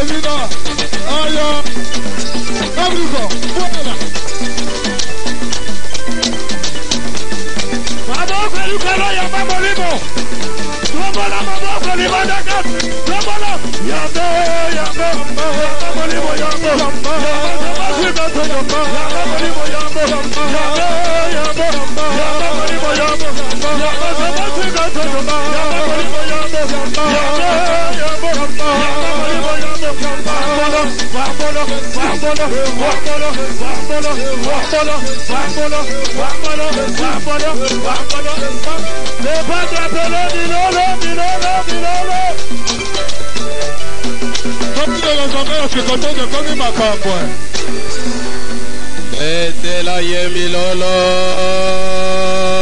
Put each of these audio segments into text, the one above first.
Avida,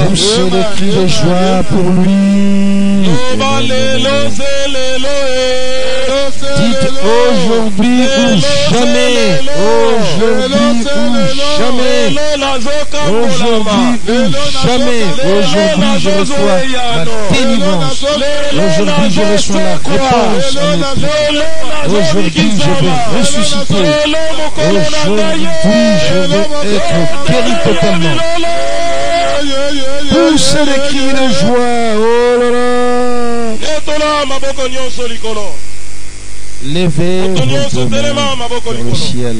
Poussez le cri de joie pour lui. Dites aujourd'hui ou jamais. Aujourd'hui ou jamais. Aujourd'hui ou jamais. Aujourd'hui je reçois la délivrance. Aujourd'hui je reçois la réponse à mes prières. Aujourd'hui je vais ressusciter. Aujourd'hui je vais être guéri totalement. Poussez les cris de joie. Oh là là. Levez vos mains vers le ciel.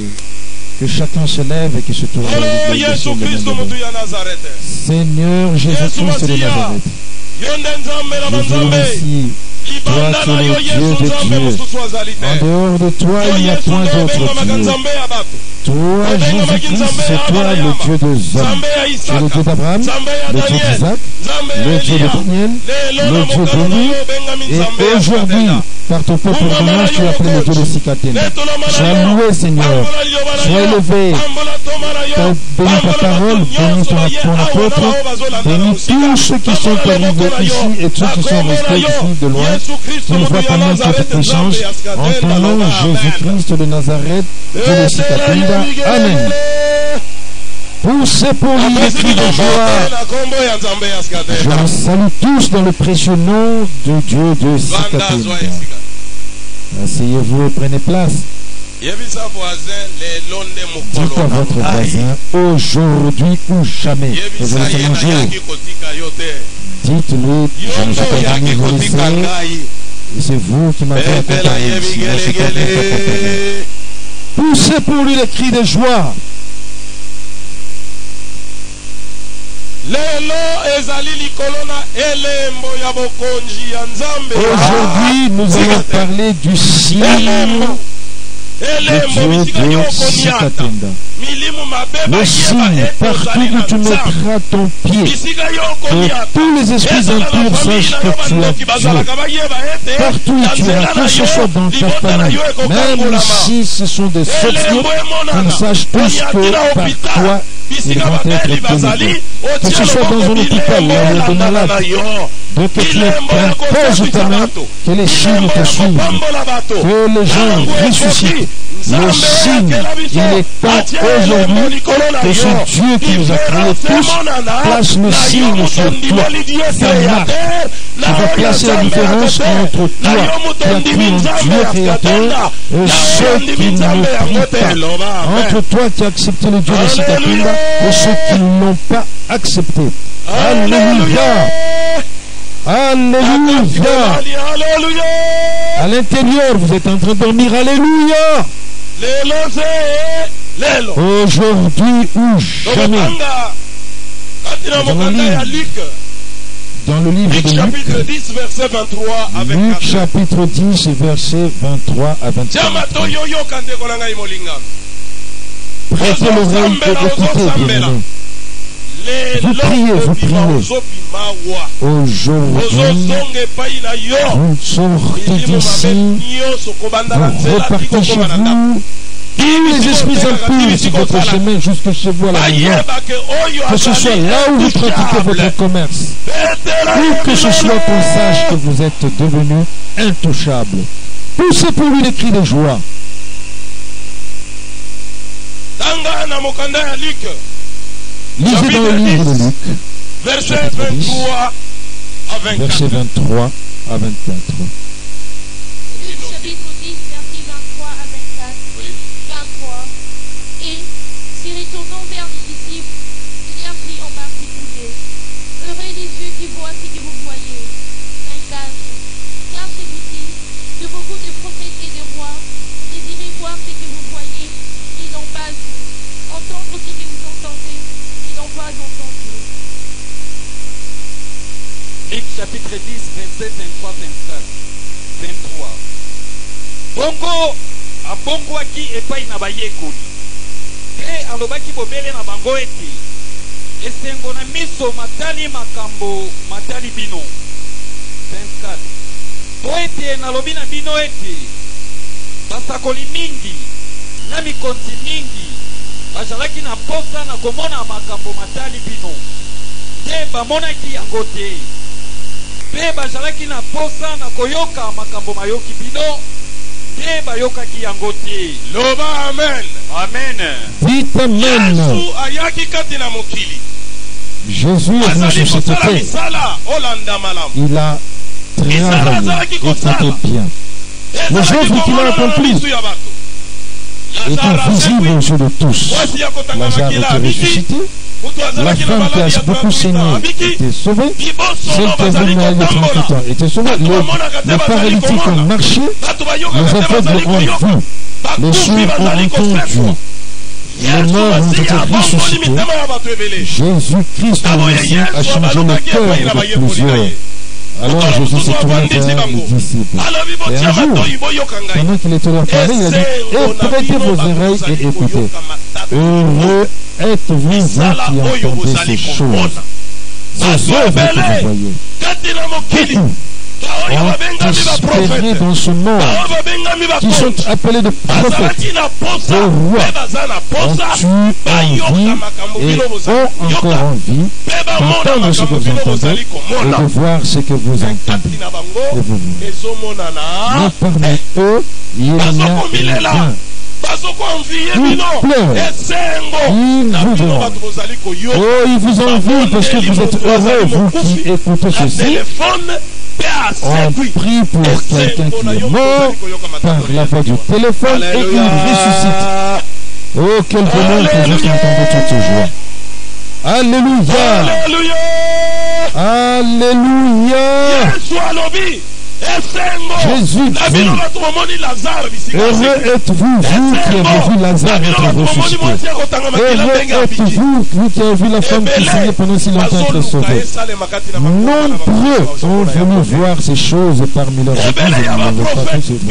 Que chacun se lève et que se tourne vers l'église. Seigneur Jésus-Christ de Nazareth, je vous remercie. Toi qui es le Dieu de Dieu. En dehors de toi, il n'y a point d'autre Dieu. Toi, Jésus-Christ, c'est toi le Dieu des hommes. Tu es le Dieu d'Abraham, le Dieu d'Isaac, le Dieu de Daniel, le Dieu de nous. Et aujourd'hui, par ton peuple ordonnant, tu as appelé le Dieu de Sikatène. Sois loué, Seigneur. Sois élevé. Bénis ta parole, bénis ton apôtre, bénis tous ceux qui sont arrivés ici et ceux qui sont restés ici de loin. Qu'ils voient ta main toute puissance. En ton nom, Jésus-Christ de Nazareth, Dieu de Sikatène. Amen. Poussez pour lui les cris de joie. Je vous salue tous dans le précieux nom de Dieu de Sikatène. Asseyez-vous et prenez place. Dites à votre voisin, aujourd'hui ou jamais. Aujourd'hui un jour. Dites-le, je ne suis pas venu vous laisser. Et c'est vous qui m'avez accompagné ici. Poussez pour lui les cris de joie. Aujourd'hui, nous allons parler du signe le Dieu de Sikatène. Le signe, partout où tu mettras ton pied, que tous les esprits impurs sachent que tu as Dieu. Partout où tu iras, que ce soit dans ta famille, même si ce sont des sorciers, qu'ils sachent tous que par toi, ils vont être délivrés. Que ce soit dans un hôpital, là où il y a des malades, donc que tu poses ta main, que les signes te suivent, que les gens ressuscitent. Le signe, il est temps aujourd'hui que ce Dieu qui nous a créés tous place le signe sur toi. Ta marque qui va placer la différence entre toi qui as cru en Dieu créateur et ceux qui ne prient pas. Entre toi qui as accepté le Dieu de Sikatène et ceux qui ne l'ont pas accepté. Alléluia. Alléluia. À l'intérieur, vous êtes en train de dormir. Alléluia. Aujourd'hui ou jamais. Dans le livre de Luc, chapitre 10, versets 23 à 24. Prêtez l'oreille et écoutez, bien-aimés. Vous priez. Aujourd'hui, vous sortez d'ici, vous repartez chez vous. Tous les esprits impurs sur votre chemin jusque chez vous à la maison, que ce soit là où vous pratiquez votre commerce, ou que ce soit qu'on sache que vous êtes devenu intouchable. Poussez pour lui les cris de joie. Lisez dans le livre de Luc, verset 23 à 24. Verset 23 à 24. Chapitre 10, verset 23 à 24. 23. Et, s'y retournant vers les disciples, il leur dit en particulier, heureux les yeux qui voient ce que vous voyez. 24. chapitre 10, 27, 23, 24, 23. Bongo abongwaki epai na bayekoli. Pe alobaki bobele na bango ete esengo na miso matali makambo matali bino. 24. Po ete nalobi na bino ete basakoli mingi na mikonzi mingi bazalaki na posa na komona makambo matali bino te bamonaki yango te, mpe bazalaki na posa na koyoka makambo mayoki bino te bayokaki yango te. Loba amen. Amen. Dites amen. Yesu ayaki kati na mokili. Jésus est venu sur cette terre. Il a travaillé et fait bien. Les œuvres qu'il a accomplies étaient visibles aux yeux de tous. Lazare était ressuscité. La femme qui a beaucoup saigné était sauvée. Celle qui avait une maladie de 38 ans était sauvée. Les paralytiques ont marché. Les aveugles ont vu. Les sourds ont entendu. Les morts ont été ressuscités. Jésus-Christ, le Messie, a changé le cœur de plusieurs. Alors Jésus s'est tourné vers les disciples. Et un jour, pendant qu'il était leur parler, il a dit: prêtez vos oreilles et écoutez. Heureux êtes-vous, vous qui entendez ces choses, ces œuvres que vous voyez. Beaucoup ont espéré dans ce monde, qui sont appelés de prophètes, de rois, ont eu envie et ont encore envie d'entendre ce que vous entendez et de voir ce que vous entendez et vous voyez. Mais parmi eux, il y a rien. Ils pleurent, ils vous demandent. Oh, ils vous envient parce que vous êtes heureux, vous qui écoutez ceci. On prie pour quelqu'un qui est mort par la voix du téléphone et il ressuscite. Oh, quel bonheur que vous entendez toutes ces joies. Alléluia. Alléluia. Jésus dit: heureux êtes-vous, vous qui avez vu Lazare être ressuscité. Heureux êtes-vous, vous qui avez vu la femme qui saignait pendant si longtemps être sauvée. Nombreux ont venu voir ces choses parmi leurs églises et ils n'ont pas vu ces choses.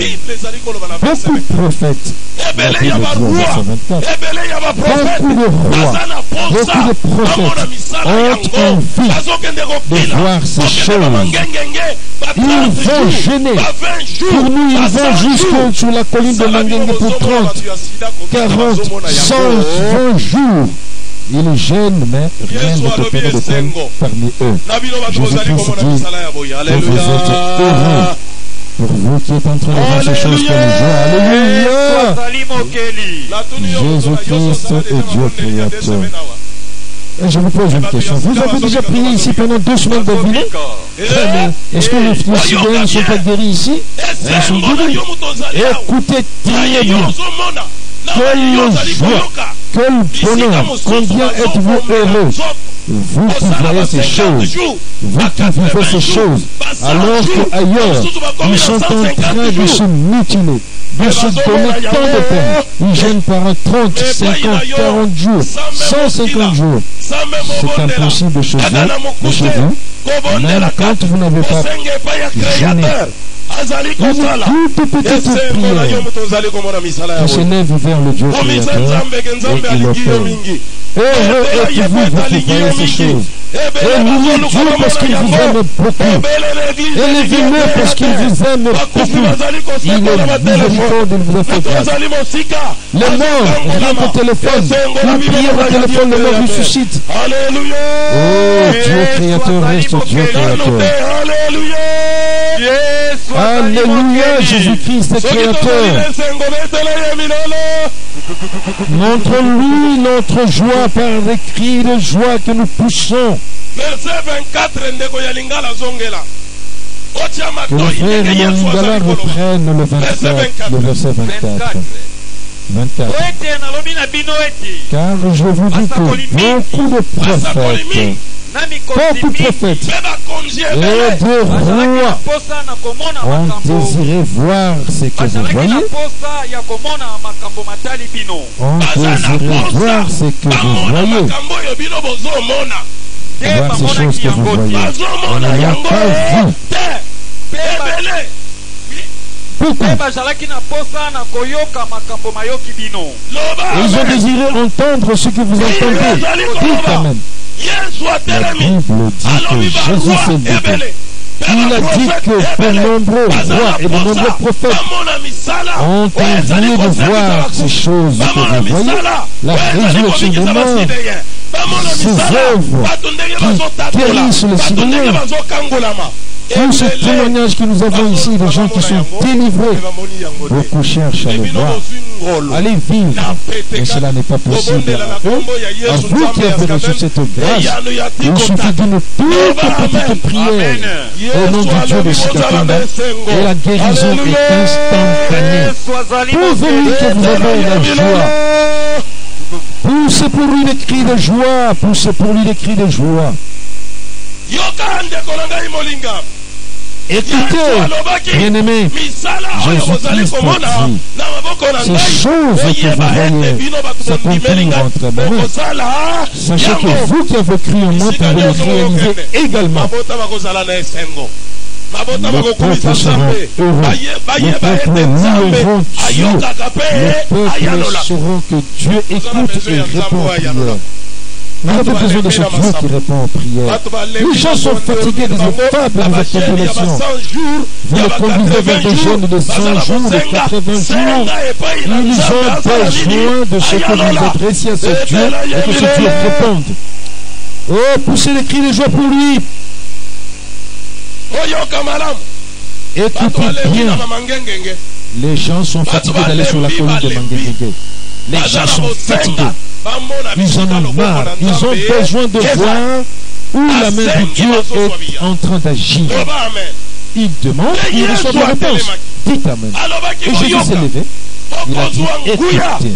Beaucoup de prophètes, la Bible dit au verset 24, beaucoup de rois, beaucoup de prophètes ont envie de voir ces choses. Ils vont gêner. Pour nous, ils vont jusqu'au sur la colline de Mangengue pour 30, 40, 100, 20 jours. Ils gênent, mais rien n'est opéré de tel parmi eux. Jésus-Christ dit: vous êtes heureux. Pour vous qui êtes en train de voir ces choses comme joie. Alléluia. Jésus-Christ est Dieu créateur. Et je vous pose une question. Vous avez déjà prié ici pendant 2 semaines d'affilée? Est-ce que les fidèles ne sont pas guéris ici? Ils sont guéris. Écoutez très bien. Quelle joie, quel bonheur. Combien êtes-vous heureux? Vous qui voyez ces choses, vous qui vivez ces choses, alors qu'ailleurs, ils sont en train de se mutiler, de se donner tant de peine. Ils gênent par 30, 50, 40 jours, 150 jours. C'est impossible chez vous, même quand vous n'avez pas gêné. Une toute petite prière qui s'élève vers le Dieu créateur et il opère. Heureux êtes-vous, vous qui voyez ces choses. Et louez Dieu parce qu'il vous aime beaucoup. Élevez-le parce qu'il vous aime beaucoup. Il est miséricorde, il vous a fait grâce. Les morts, rien au téléphone. Vous priez au téléphone, le mort ressuscite. Oh, Dieu créateur reste Dieu créateur. Alléluia, Jésus-Christ est créateur. Montre-lui notre joie par les cris de joie que nous poussons. Verset 24, que le frère Lingala reprenne le 24, le verset 24. 24. Car je vous dis que beaucoup de prophètes et de rois ont désiré voir ce que vous voyez, ont désiré voir ce que vous voyez, voir ces choses que vous voyez. On ne l'a pas vu. Beaucoup. Et ils ont désiré entendre ce que vous entendez. Dites Amen. La Bible dit que Jésus s'est levé. Il a dit que de nombreux rois et de nombreux prophètes ont envie de voir ces choses que vous voyez, la résurrection des morts, ces œuvres qui guérissent les citoyens. Tous ces témoignages que nous avons ici, des gens qui sont délivrés, beaucoup cherchent à le voir, à les vivre, mais cela n'est pas possible à eux. À vous qui avez reçu cette grâce, il suffit d'une toute petite prière au nom du Dieu de Sikatonda et la guérison est instantanée. Pouvez-vous que vous avez la joie? Poussez pour lui des cris de joie, poussez pour lui des cris de joie. Écoutez, bien-aimés, Jésus-Christ dit, ces choses que vous voyez s'accomplir entre mes mains, sachez que vous qui avez cru en moi pouvez le réaliser également. Les peuples seront heureux, les peuples loueront Dieu, les peuples sauront que Dieu écoute et répond aux prières. Vous avez besoin de ce Dieu qui répond aux prières. Les gens sont fatigués des étapes de vos tribulations. Vous les conduisez vers des jeûnes de 100 jours, de 80 jours. Ils ont besoin de ce que vous adressiez à ce Dieu et que ce Dieu réponde. Oh, poussez les cris de joie pour lui. Écoutez bien. Les gens sont fatigués d'aller sur la colline de Mangengengue. Les gens sont fatigués. Ils en ont marre. Ils ont besoin de voir où la main de Dieu est en train d'agir. Ils demandent, ils reçoivent la réponse. Dites Amen. Et Jésus s'est levé. Il a dit, écoutez,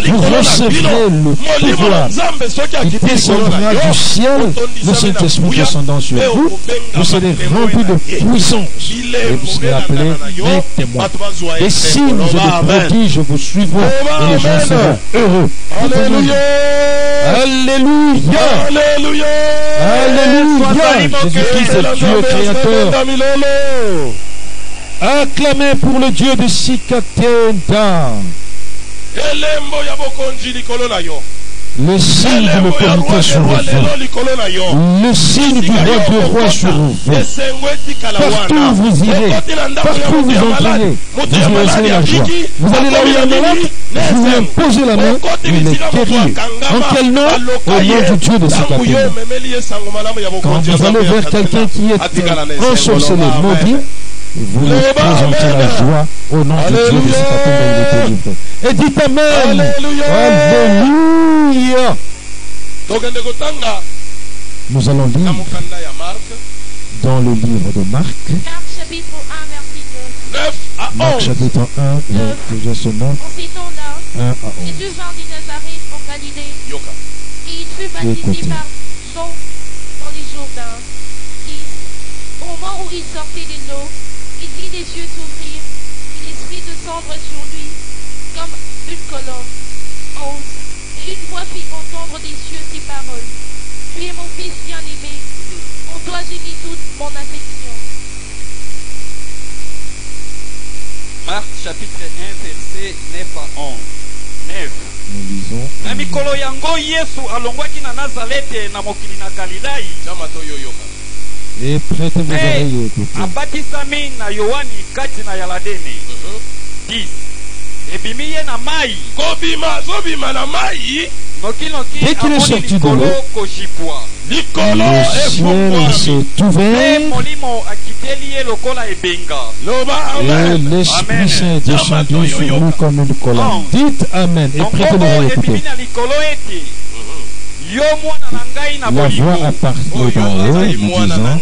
vous recevrez le pouvoir qui descendra du ciel, le Saint-Esprit descendant sur vous, vous serez remplis de puissance et vous serez appelés mes témoins. Des signes et des prodiges vous suivront et les gens seront heureux. Alléluia! Alléluia! Alléluia! Jésus-Christ est Dieu créateur. Acclamez pour le Dieu de Sikatenda. Le signe de l'autorité sur vous. Le signe du roi de roi sur vous. Partout où vous irez, partout où vous entrerez, vous aurez la joie. Vous allez là où il y a un malade, vous lui imposez la main, il est guéri. En quel nom? Au nom du Dieu de Sikatenda. Quand vous allez vers quelqu'un qui est ensorcelé, maudit, vous lui présentez la joie au nom de Dieu de Sikatenda, il est délivré. Et dites Amen. Alléluia. Nous allons lire dans le livre de Marc. Marc chapitre 1, verset 9. Marc chapitre 1, verset 9. En ces temps-là, 1 à 11. Jésus vint de Nazareth en Galilée. Et il fut baptisé par Jean dans les Jourdains. Au moment où il sortait de l'eau, il vit les yeux s'ouvrir et l'esprit descendre sur lui comme une colombe. 11. Et une voix fit entendre des cieux ces paroles. Tu es mon fils bien-aimé, en toi j'ai mis toute mon affection. Marc chapitre 1 verset 9 à 11. 9. Nous lisons. Na mikolo yango Yesu alongwaki na Nazarete na mokili na Galilai. Et prêtez vos oreilles et écoutez. Abatisami na Yohani kati na Yaladene. 10. Ebimiye na mai. Zobima na mai. Dès qu'il est sorti de l'eau, le ciel s'est ouvert et l'Esprit Saint est descendu sur nous comme une colonne. Dites Amen et prêtez l'oreille et écoutez. La voix a parlé d'en haut, nous disant,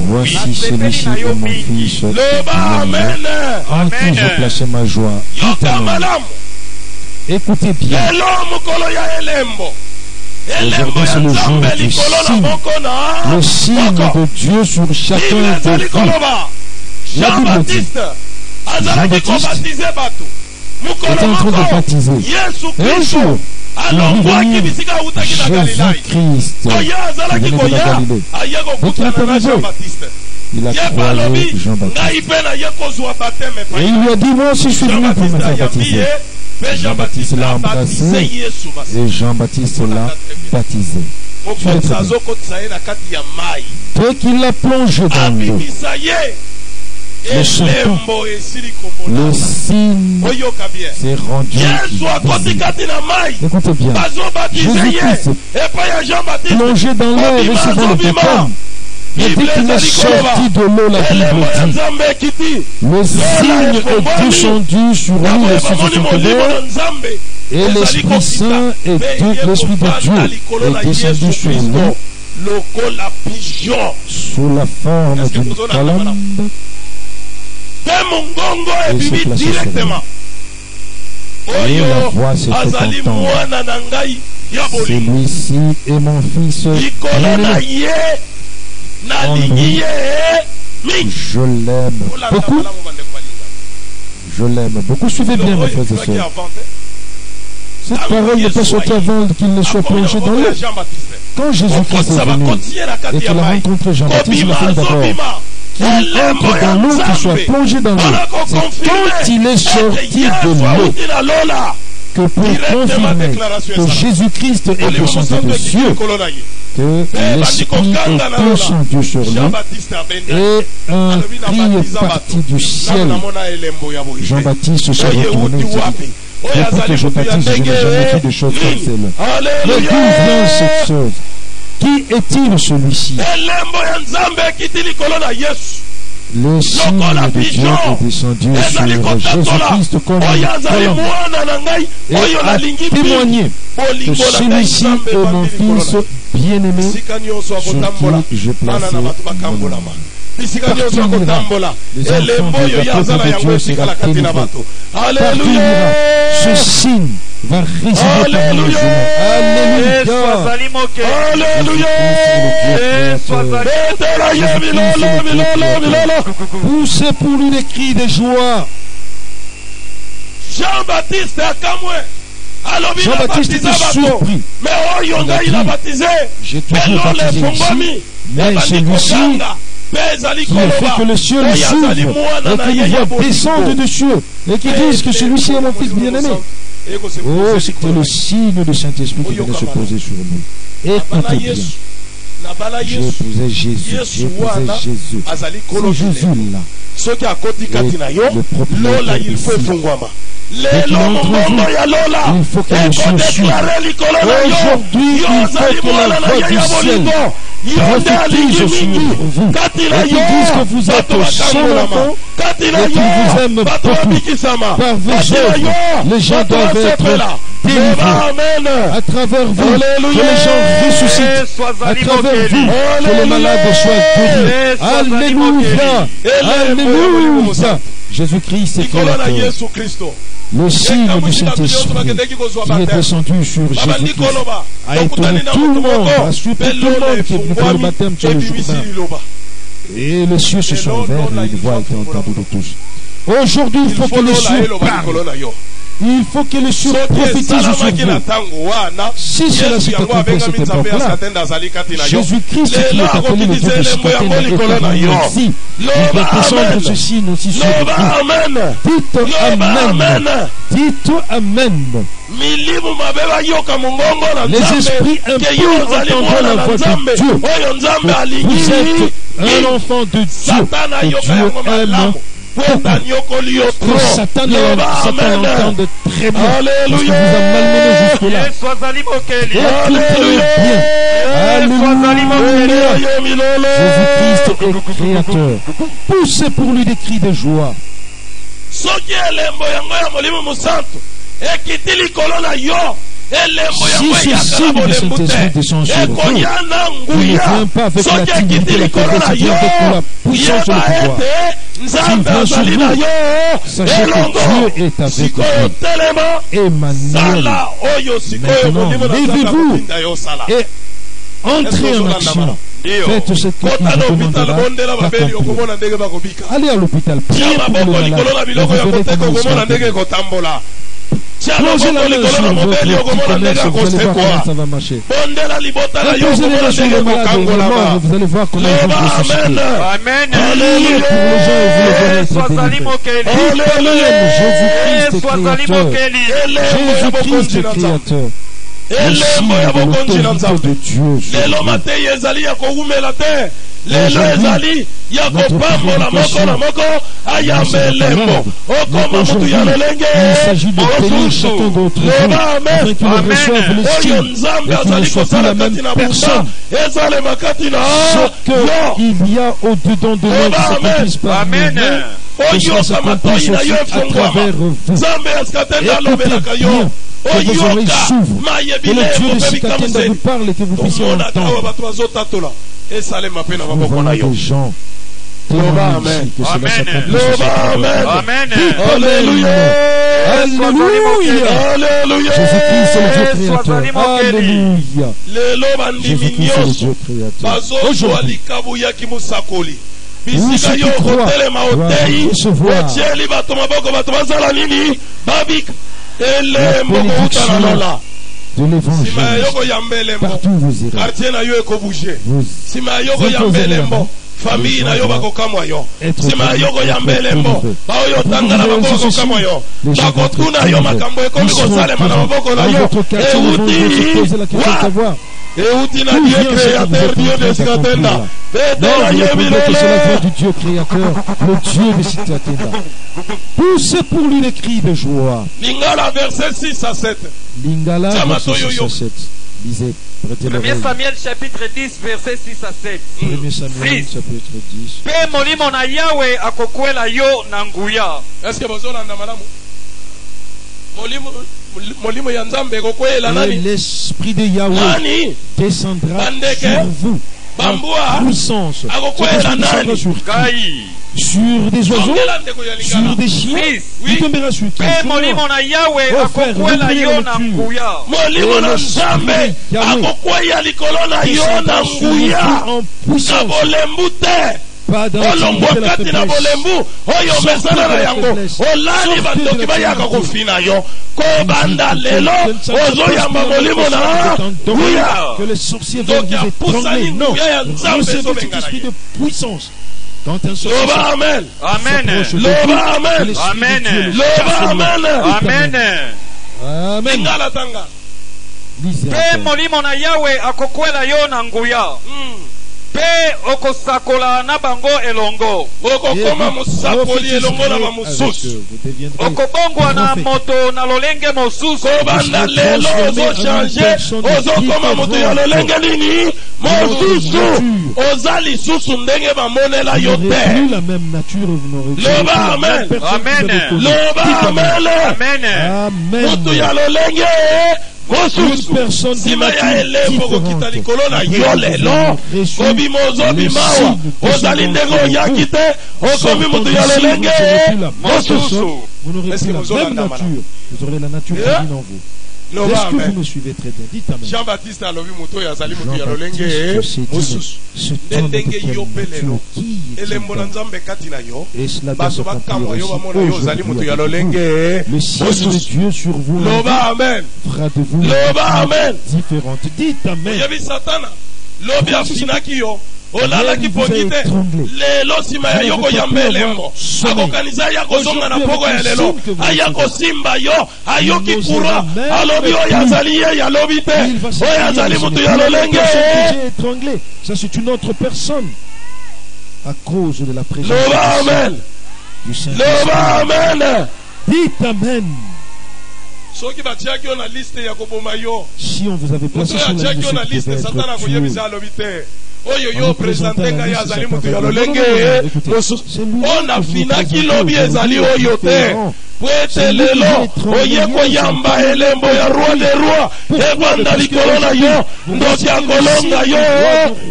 voici celui-ci est mon fils, en qui j'ai placé ma joie. Dites Amen. Écoutez bien. Aujourd'hui, c'est le jour du signe. Le signe de Dieu sur chacun de vous. La Bible dit, Jean-Baptiste est en train de baptiser. Et un jour, Jésus-Christ qui venait de la Galilée. Donc il est arrivé. Il a croisé Jean-Baptiste. Et il lui a dit, moi aussi je suis venu pour me faire baptiser. Jean-Baptiste l'a embrassé et Jean-Baptiste l'a baptisé. Dès qu'il l'a plongé dans l'eau, le serpent, le signe s'est rendu visible. Écoutez bien, Jésus-Christ plongé dans l'eau et recevant le baptême. Et dès qu'il est sorti de l'eau, la Bible dit, le signe est descendu sur lui, les cieux se sont ouverts, et l'Esprit Saint et l'Esprit de Dieu est descendu sur lui sous la forme d'une colombe et s'est placé sur lui. Et la voix s'est fait entendre. Celui-ci est mon fils bien-aimé. En lui, je l'aime beaucoup. Je l'aime beaucoup. Suivez bien, mes frères et sœurs. Cette parole ne peut sortir avant qu'il ne soit plongé dans l'eau. Quand Jésus-Christ est venu et qu'il a rencontré Jean-Baptiste, il a fait d'abord qu'il entre dans l'eau, qu'il soit plongé dans l'eau. C'est quand il est sorti de l'eau que pour confirmer que Jésus-Christ est descendu des cieux, que l'Esprit est descendu sur lui et un cri est parti du ciel. Jean-Baptiste se retournait et dit, depuis que je baptise, je n'ai jamais fait de choses comme celle-là. Mais d'où vient cette chose? Qui est-il celui-ci? Le signe de Dieu est descendu sur Jésus-Christ comme une colombe et a témoigné que celui-ci est mon fils bien-aimé sur qui j'ai placé mon âme. Partout il ira, les enfants de la peuple de Dieu sera délivré. Partout il ira, ce signe va résider parmi les humains. Alléluia. Poussez pour lui des cris de joie. Jean-Baptiste était surpris. J'ai toujours baptisé ici, mais celui-ci qui a fait que le ciel s'ouvre et que nous voit descendre de cieux et qui disent que celui-ci est mon fils bien-aimé. Oh, c'était le signe du Saint-Esprit qui venait se poser sur nous. Écoutez bien. J'ai épousé Jésus. C'est Jésus-là. Et le propriétaire ici. Dès qu'il entre vous, il faut que le ciel s'ouvre. Aujourd'hui, il faut que la voix du ciel prophétise sur vous et qu'ils disent que vous êtes son enfant et qu'ils vous aiment beaucoup. Par vos œuvres, les gens doivent être délivrés. À travers vous, que les gens ressuscitent. À travers vous, que les malades soient guéris. Alléluia. Alléluia. Jésus-Christ est créateur. Le signe du Saint-Esprit qui est descendu sur Jésus-Christ a étonné tout le monde, a surpris tout le monde qui est venu faire le baptême sur le Jourdain. Et les cieux se sont ouverts et une voix a été entendue de tous. Aujourd'hui, il faut que les cieux parlent. Il faut que les cieux prophétisent sur vous. Si cela s'est accompli à cette époque-là, Jésus-Christ qui est appelé le Dieu de Sicotène est parmi nous ici. Il va descendre ce signe aussi sur vous. Dites Amen. Dites Amen. Les esprits impurs entendront la voix de Dieu. Vous êtes un enfant de Dieu que Dieu aime. Que Satan l'entende très bien parce qu'il vous a malmené jusque-là. Écoutez bien. Alléluia. Jésus-Christ est créateur. Poussez pour lui des cris de joie. Si ce signe de Saint-Esprit descend sur vous, il ne vient pas avec la timidité, la faiblesse, il vient avec la puissance et le pouvoir. S'il vient sur vous, sachez que Dieu est avec vous. Emmanuel. Maintenant, levez-vous et entrez en action. Faites ce qu'il vous demandera d'accomplir. Allez à l'hôpital, priez pour le malade et vous verrez comment il sera. Posez la main sur votre petit commerce, vous allez voir comment ça va marcher. Posez les mains sur les malades et les morts, vous allez voir comment ils vont ressusciter. Amen. Alléluia pour les gens et vous les verrez être délivrés. Alléluia, Jésus-Christ est créateur. Jésus-Christ est créateur. L'autorité de Dieu sur vous. Lelo ezali ya kopambola moko na moko ayambe lembo okoma mutu ya lolenge. Il s'agit de bénir chacun d'entre vous afin qu'il reçoive le signe et qu'il ne soit plus la même personne. Ce qu'il y a au-dedans de moi qui s'accomplisse par nous-mêmes, que cela s'accomplisse aussi à travers vous. Écoutez bien, que vos oreilles s'ouvrent, que le Dieu de Sikatenda vous parle et que vous puissiez entendre. Vous voyez des gens témoignent ici que cela s'accomplisse. Amen. Alléluia. Alléluia. Jésus-Christ est le Dieu créateur. Alléluia. Jésus-Christ est le Dieu créateur. Aujourd'hui, où ceux qui croient doivent recevoir la bénédiction de l'évangile. Partout où vous irez, vous imposerez la main. Famille na yo bakokamwa yo sima yoko ya mbelembo baoyo tangana maboko kama yo bakotuna yo makambo ekomi kosalema na maboko na yo euti na Dieu créateur, Dieu de Sikatenda. Non, vous répondez que cela vient du Dieu créateur, le Dieu de Sikatenda. Poussez pour lui les cris de joie. Lingala verset 6 à 7. Lingala verset 6 à 7. Lisez. 1 Samuel chapitre 10 verset 6 à 7. 1 Samuel chapitre 10. Pe molimo na Yahweh akokwela yo na nguya. Est-ce que vous avez malamu? Molimo ya Nzambe kokwela nani? L'esprit de Yahweh descendra sur vous. En puissance. Sur des oiseaux, sur des chiens, il tombera sur qui? Molimo na Yahweh akokwela yo na nguya. Molimo na Nzambe akokwela likolo na yo na nguya. En puissance. Pas dans olongwakati na bolembu oyo mesana na yango olali bandoki bayaka kofina yo kobanda lelo ozoyamba molimo na nguya. Que les sorciers vont vous étrangler. Non, recevez cet esprit de puissance. Quand un sorcier Amen. Amen. Amen. Amen. Amen. Amen. Pe molimo na Yahweh akokwela yo na nguya. Pe okosakola na bango elongo. Okokoma musakoli elongo na bamususu. Okobongwa na moto na lolenge mosusu. Kobanda lelo ozochange ozokoma moto ya lolenge nini mosusu oza lisusu ndenge bamonela yo te. Loba amen. Amen. Loba amen. Amen. Moto ya lolenge mosusu sima ya elembo kokita likolo na yo lelo kobima ozobimawa ozali ndenge oyaki te okomi moto ya lolenge mosusu. Est-ce que vous aurez la nature divine en vous? Est-ce que vous me suivez très bien? Dites amen. Jean-Baptiste alobi moto ya zali moto ya lolenge mosusu ndenge yo pelelo elembo na Nzambe kati na yo bato bakamwa yo bamona yo zali moto ya lolenge mosusu. Loba amen. Fera de vous Loba amen. différente. Dites amen. Oyebi satana lobi afinaki yo olalaki pongi te lelo nsima ya yo koyamba elembo akokanisa ya kozonga na poko ya lelo aya kosimba yo ayoki kura alobi oyo azali ye yalobi te oyo azali moto ya lolenge. Ça c'est une autre personne à cause de la présence du Saint-Esprit. Loba amen. Dites amen. Soki batiaki yo na liste ya koboma yo si on vous avait placé sur la liste, satana akoyebisa alobi te oyo yo présente ngai azali moto ya lolenge ona finaki lobi ezali oyo te po ete lelo oye koyamba elembo ya roi de roi ebanda likolo na yo ndoki akolonga yo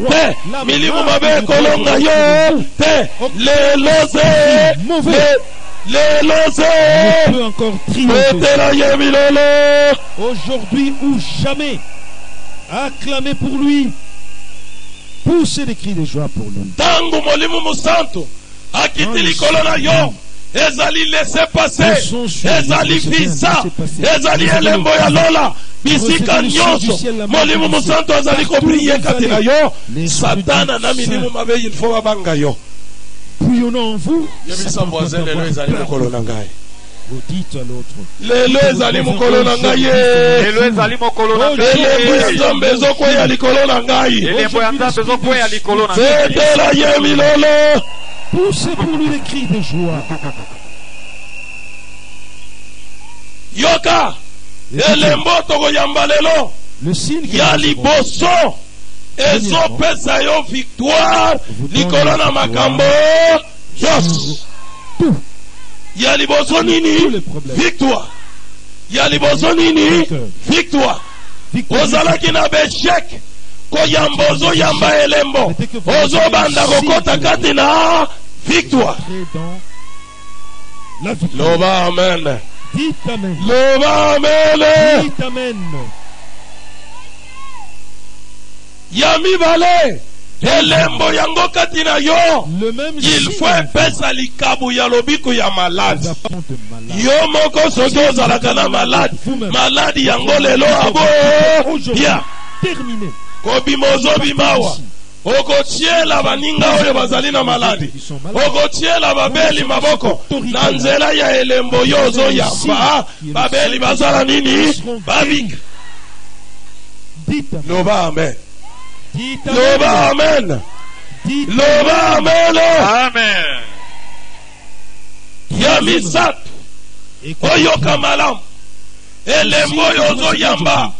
te milimo mabe ekolonga yo te lelo se on peut encore triompher. Aujourd'hui ou jamais, acclamez pour lui. Poussez des cris de joie pour lui. Tangu molimo musanto akiti likolo na yo ezali laisser passer, ezali visa, ezali elembo ya lola, bisika nyonso, molimo musanto azali kopriye kati na yo, satana na milimu mabe il faut babanga yo. Prions en vous. Yebisa voisin lelo ezali mokolo na ngai. Vous dites à l'autre. Lelo ezali mokolo na ngai. Lelo ezali mokolo na ngai. Elembo ya Nzambe ezokwea likolo na ngai. Elembo ya Nzambe ezokwea likolo na ngai. Betela ye milolo. Poussez pour lui des cris de joie. Yoka. Elembo tokoyamba lelo. Le signe ya liboso ezopesa yo victoire likolo na makambo nyonso. Ya liboso nini? Victoire. Ya liboso nini? Victoire. Ozalaki na beshek koyamba ozoyamba elembo ozobanda kokota kati na victoire. Loba amen. Dites amen. Loba amen. Dites amen. Ya mibale elembo yango kati na yo il faut epesa likabu ya lobiko ya maladi. Yo moko soki ozalaka na maladi yango lelo abo bien kobima ozobimawa okotiela baninga oyo bazali na maladi, okotiela babeli maboko na nzela ya elembo yo ozoyamba babeli bazala nini babika. Loba amen. Loba amen. Loba amen. Amen. Ya misat oyoka malamu elembo yo ozoyamba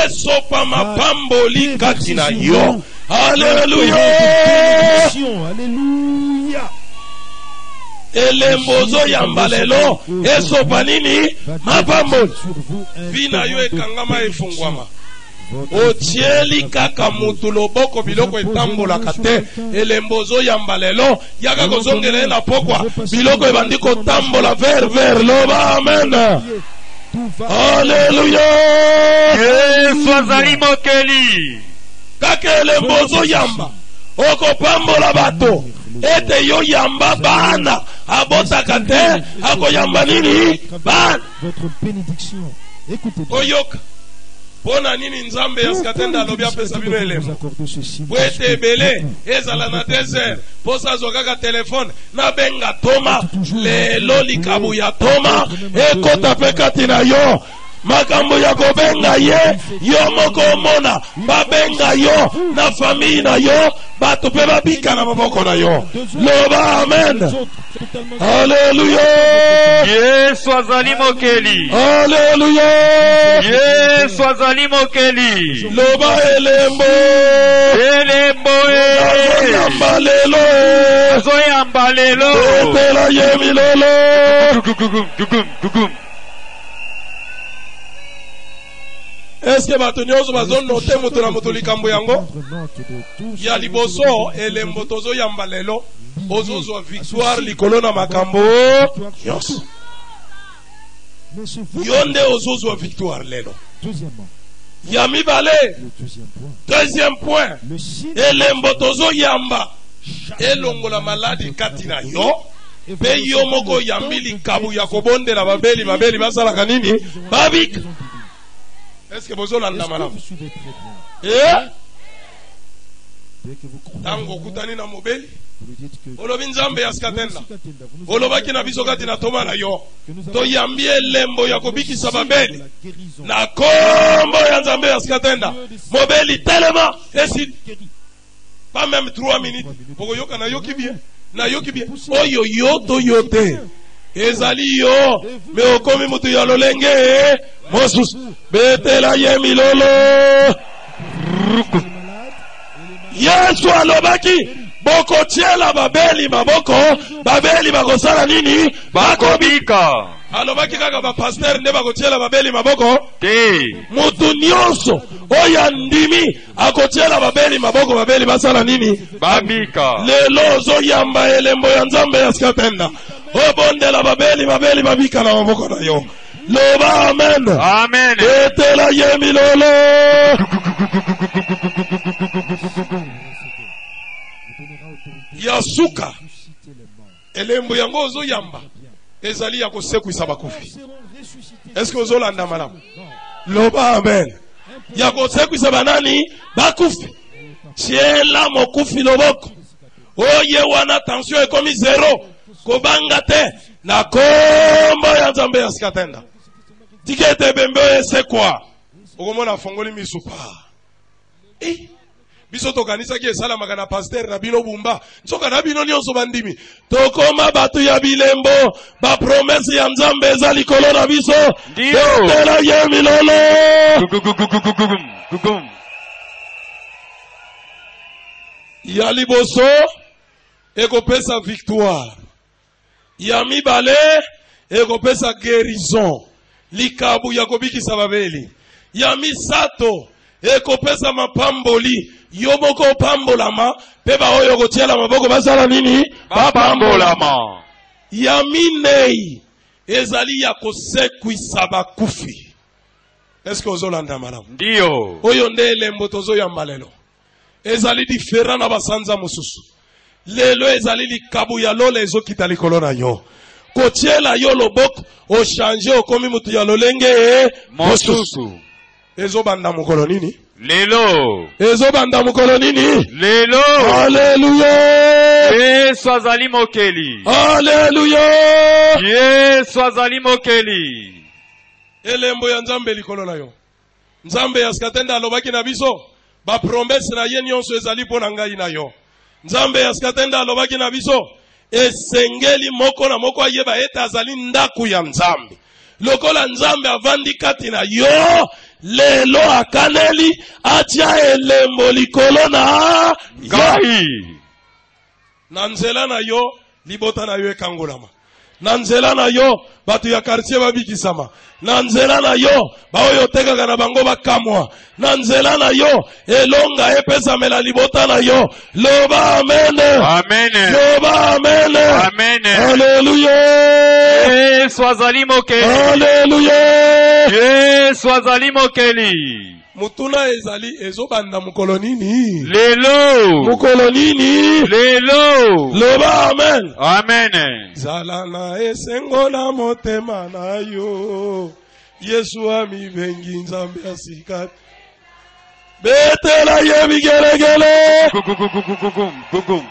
esopa mapamboli kati na yo. Alléluia. Alléluia. Elembo ozoyamba lelo esopa nini mapamboli. Vina yo ekangama efungwama. Otieli kaka mutu loboko biloko etambolaka te. Elembo ozoyamba lelo yaka kozongela na pokwa biloko ebandi kotambola vers loba amen. Alléluia. Yesu azali mokeli. Kaka elembo ozoyamba okopambola bato ete yo yamba bana abotaka te akoyamba nini bana. Votre bénédiction. Écoutez. Oyoka. Pona nini Nzambe yaskatenda alobi apesa bino elembo bwete ebele ezala na desert posa zokaka telefone na benga toma lelo likabu ya toma ekota pe kati na yo makambo ya kobenga ye yo moko omona babenga yo na famille na yo bato pe babika na maboko na yo. Loba amen. Alléluia. Yesu azali mokeli. Alléluia. Yesu azali mokeli. Loba elembo. Elembo azoyamba lelo. Azoyamba lelo. Betela ye milolo. Est-ce que bato nyonso bazonote moto na moto likambo yango? Ya liboso elembo tozoyamba lelo ozozwa victoire likolo na makambo nyonso. Yo nde ozozwa victoire lelo. Ya mibale. Deuxième point. Elembo tozoyamba elongola maladi kati na yo. Pe yo moko yambi likabu ya kobondela babeli basalaka nini? Babik. Est-ce que vous avez suivi très bien? Tango kutani na mobeli olobi Nzambe yaskatenda olobaki na biso kati na toma na yo toyambi elembo ya kobikisa babeli na kombo ya Nzambe yaskatenda mobeli telema esi pas même 3 minutes okoyoka na yoki bien oyo yo to yote ezali yo me okomi mutu ya lolenge mosusu betela ye milolo. Yesu alobaki bokotiela babeli maboko babeli bakosala nini bakobika. Alobaki kaka bapaster nde bakotiela babeli maboko te. Mutu nyonso oya ndimi akotiela babeli maboko babeli basala nini babika. Lelo ozoyamba elembo ya Nzambe yaskatenda obondela babeli babika na maboko na yo. Loba amen. Amen. Betela ye milolo. Yasuka elembo yango ozo yamba ezali ya kosekwisa bakufi. Est-ce que ozo landa malamu? Loba amen. Ya kosekwisa banani bakufi. Tiela mokufi loboko. Oye wana tension ekomi zero. Kobanga te na kombo ya Nzambe ya Sikatenda. Tikete bembe ese kwa. Okomona fongoli misupa. Biso tokanisa ki esala magana pasteur na bino bumba. Nsoka na bino nyonso bandimi. Tokoma batu ya bilembo. Ba promesse ya Nzambe eza likolo na biso. Tela ye milolo. Ya liboso ekopesa victoire. Ya mibale ekopesa guérison. Likabu ya kobikisa babeli. Ya misato ekopesa mapamboli. Yomoko pambolama peba oyo kotiela maboko basala nini Pambolama. Ya minei ezali ya kosekwisa bakufi. Est-ce que ozolanda malamu? Ndio. Oyo nde elembo tozo ya malelo. Ezali diferent na basanza mususu. Lelo ezali likabu ya lola ezokita likolo na yo. Kotiela yo loboko o changer okomi mutu ya lolenge Mosusu. Ezobanda mukolo nini? Lelo. Ezobanda mukolo nini? Lelo. Hallelujah. Yesu azali mokeli. Hallelujah. Yesu azali mokeli. Elembo ya Nzambe likolo na yo. Nzambe ya Sikatenda alobaki na biso ba promesse na ye nyonso ezali pona ngai na yo. Nzambe ya Sikatenda alobaki na biso esengeli moko na moko ayeba ete azali ndaku ya Nzambe. Lokola Nzambe avandi kati na yo, lelo akaneli atia elembo likolo na Gai. Na nzela na yo libota na yo ekangolama. Na nzela na yo batu ya quartier babikisama. Na nzela na yo baoyo tekaka na bango bakamwa. Na nzela na yo elonga epesa mela libota na yo. Loba amen. Amen. Loba amen. Amen. Hallelujah. Yesu azali mokeli. Hallelujah. Yesu azali mokeli. Mutuna ezali ezobanda mukolo nini? Lelo. Mukolo nini? Lelo. Loba amen. Amen. Zala na esengo na motema na yo. Yesu amibengi Nzambe asika. Betela ye bigelegele. Gugum.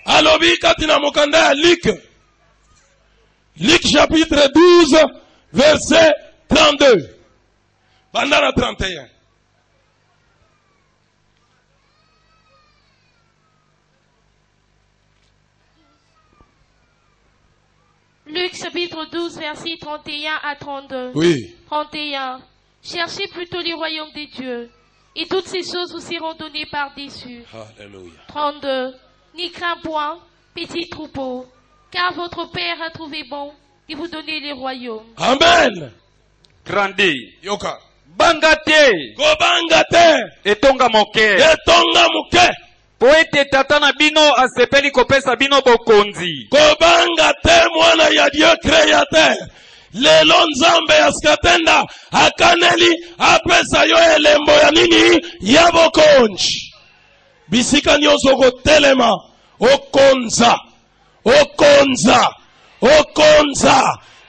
Alobi katina mokanda ya Luc chapitre 12 verset 32. Bandana 31. Luc chapitre 12, versets 31 à 32. Oui. 31. Cherchez plutôt les royaumes des dieux, et toutes ces choses vous seront données par-dessus. Alléluia. 32. N'y crains point, petit troupeau, car votre Père a trouvé bon de vous donner les royaumes. Amen. Grande. Yoka. Bangate. Kobangate. Etonga moke. Etonga muke. Po ete tata na bino asepeli kopesa bino bokonzi. Kobangate mwana ya Dieu créateur. Lelo Nzambe ya Sikatenda akaneli apesa yo elembo ya nini? Ya bokonzi. Bisika nyonso kotelema okonza.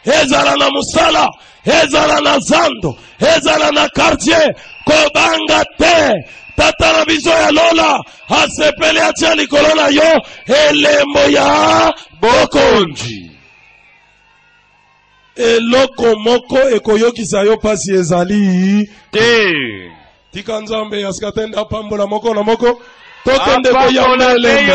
Ezala na musala, ezala na zando, ezala na quartier. Kobanga te. Tata na biso ya lola asepeli atia likolo na yo elembo ya bokonzi. Eloko moko ekoyokisa yo pasi ezali Te. tika Nzambe ya Sikatenda pambola moko na moko. Tokende koyamba elembo.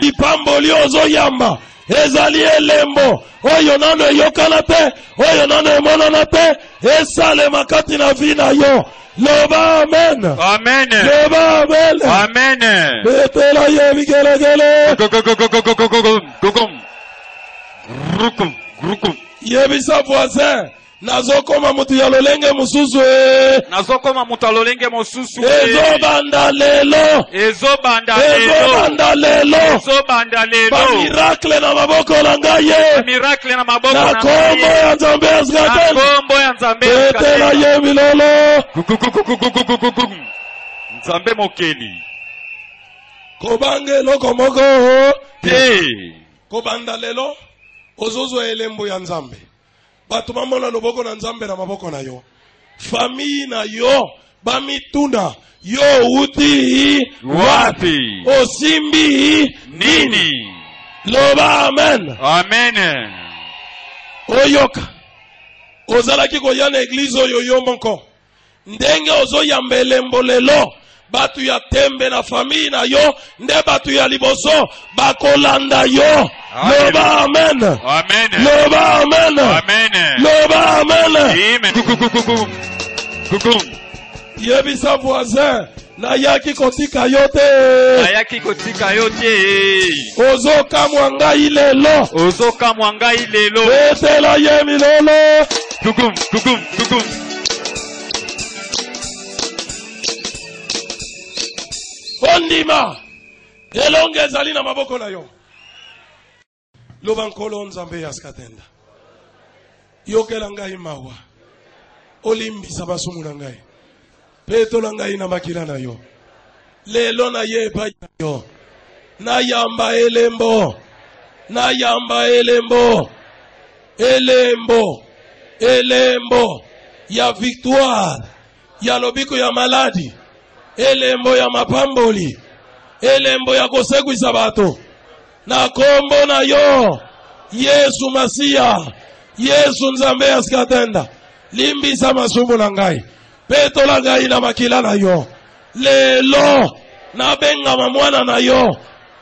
Ipamboli ozo yamba. Ezali elembo. Oyo nano eyokana te. Oyo nano emonana te. Esale makati na vi na yo. Loba amen. Amen. Loba amen. Amen. Betela ye bigelegele. Grukum. Yebisa voisin. Nazokoma mutu ya lolenge mususu Nazokoma mutu ya lolenge mususu Ezobanda lelo. Ba miracle na maboko na ngai. Miracle na maboko na ngai. Na kombo ya Nzambe ya Sikatenda. Kombo ya Nzambe ya Sikatenda. Betela ye milolo. Nzambe mokeli. Kobange loko moko te. Kobanda lelo ozozo elembo ya Nzambe. Batu bamona loboko na Nzambe na maboko na yo. Famille na yo bamituna yo uti wapi osimbi nini. Loba amen. Amen. Oyoka ozalaki koya na eglise oyo yo moko ndenge ozo yambele mbolelo batu ya tembe na famille na yo nde batu ya liboso bakolanda yo. Loba amen. Amen. Loba amen. Amen. Loba amen. Amen. Coucou. Yebisa voisin na yaki kotika yote. Ayaki kotika yote. Ozoka mwangai lelo. Ozoka mwangai lelo. Etela yemi lolo. Coucou. Ondima. Elonge zali na maboko na yo. Loba nkolo Nzambe ya skatenda. Yokela ngai mawa. Olimbisa basumu na ngai. Peto na ngai na makila na yo. Lelo na ye epai na yo. Na yamba elembo. Na yamba elembo. Elembo. Ya victoire. Ya lobiko ya maladi. Elembo ya mapamboli. Elembo ya kosegwisa bato. Na kombo na yo. Yesu Masia. Yesu Nzambe askatenda. Limbisa masumu na ngai. Peto la ngai na makila na yo. Lelo. Na benga mamwana na yo.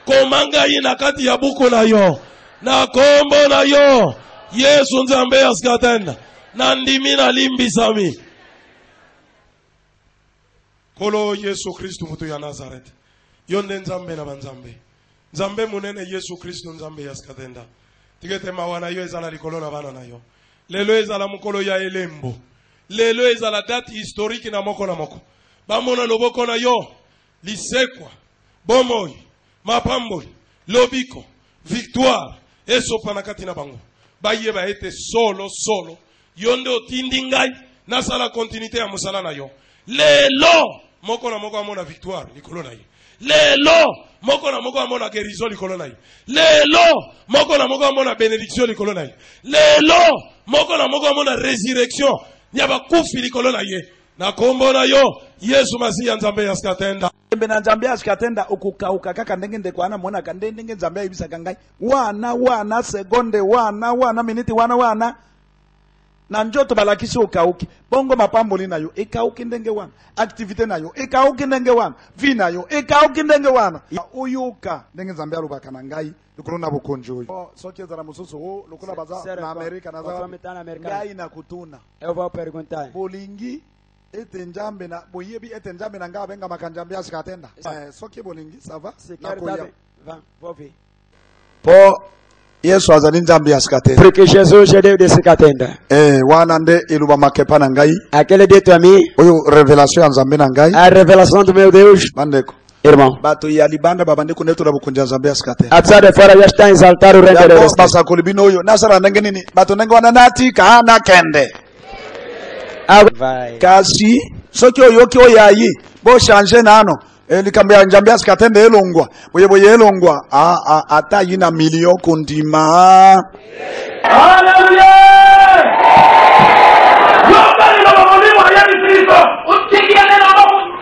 Komanga ina kati ya buku na yo. Na kombo na yo. Yesu Nzambe askatenda. Na ndimi na limbisami. Kolo Yesu Kristu mutu ya Nazareth. Yonde Nzambe na banzambe. Nzambe munene Yesu Kristu Nzambe yaskatenda. Tigete mawana yo ezala likolo na bana na yo. Lelo ezala mukolo ya elembo. Lelo ezala date historique na moko na moko. Bamona loboko na yo. Lisekwa. Bomoi. Mapamboli. Lobiko. Victoire. Eso panakati na bango. Baye ba ete solo. Yonde otindi ngai. Nasala continuité ya musala na yo. Lelo. Moko na moko amona victoire. Likolo na ye. Lelo. Moko na moko amona guérison likolo na ye. Lelo. Moko na moko amona bénédiction likolo na ye. Lelo. Moko na moko amona résurrection. Nyaba kufi likolo na ye. Na kombo na yo. Yesu Masiya Nzambe yaskatenda. Na Nzambe yaskatenda ukukauka kaka ndenge ndekwana mwana kandenge Nzambe ibisa kangai. Wana sekonde wana miniti wana. Na njoto balakisi ukauki. Bongo mapamboli na yo. Ikauki ndenge wana. Activité na yo. Ikauki ndenge wana. Vi na yo. Ikauki ndenge wana. Uyuka. Ndenge Nzambe alubaka na ngai. Lukulu na bukonjo. Soki ezala mususu ho. Lukula baza na Amerika na za. Ngai na kutuna. Eva perguntai. Bolingi. Ete Nzambe na. Boyebi ete Nzambe na nga benga makanjambe yaskatenda. Soki bolingi. Ça va? Vovi. Po. Yesu azali Nzambe yaskatenda. Pour que Jésus j'aide de sikatenda. Wana nde iluba makepa na ngai. Aquele de ami. Oyo révélation ya Nzambe na ngai. A révélation do meu Deus. Bandeko. Irmão. Bato ya libanda babande kunetu la bukunja Nzambe yaskatenda. Apesar de fora já está exaltar o reino de Deus. Basa kolibino oyo nasara ndenge nini? Bato ndenge wana nati kana kende. Vai. Kasi soki oyo ki oyayi bo changer nano. Likambo ya Nzambe yaskatenda elongwa. Boye elongwa. Ata yina million kundima. Hallelujah! Yokali na mwalimu wa Yesu Kristo. Utikia neno la Mungu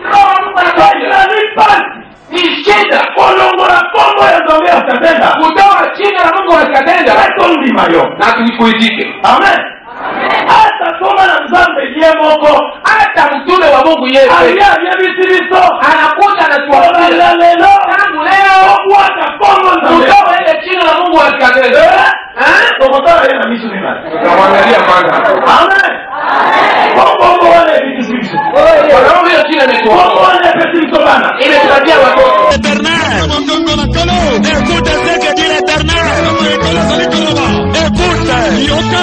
na nipasi. Ni shida kolongola kombo ya Nzambe yaskatenda. Kutoa chini la Mungu yaskatenda. Hato ndima yo. Na tuikuitike. Amen. Hata soma na Nzambe ye moko. Hata mtume wa Mungu Yesu. Kristo anakuja na tuambia leo. Tangu leo kuata kombo Nzambe. Kutoa ile chini la Mungu yaskatenda. Tokotoa yeye na misu nini? Tutamwangalia kwanza. Amen. Kombo wale vitu. Kwa sababu hiyo chini ni kombo wale vitu bana. Imetupatia watoto. Eternel. Écoute ce que dit l'Éternel. Écoute. Yoka.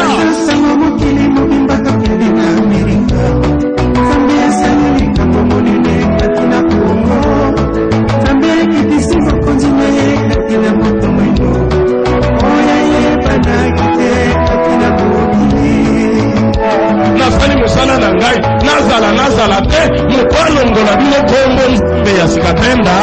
Nafani musala na ngai nazala te mupalongola bino kombo Nzambe yasikatenda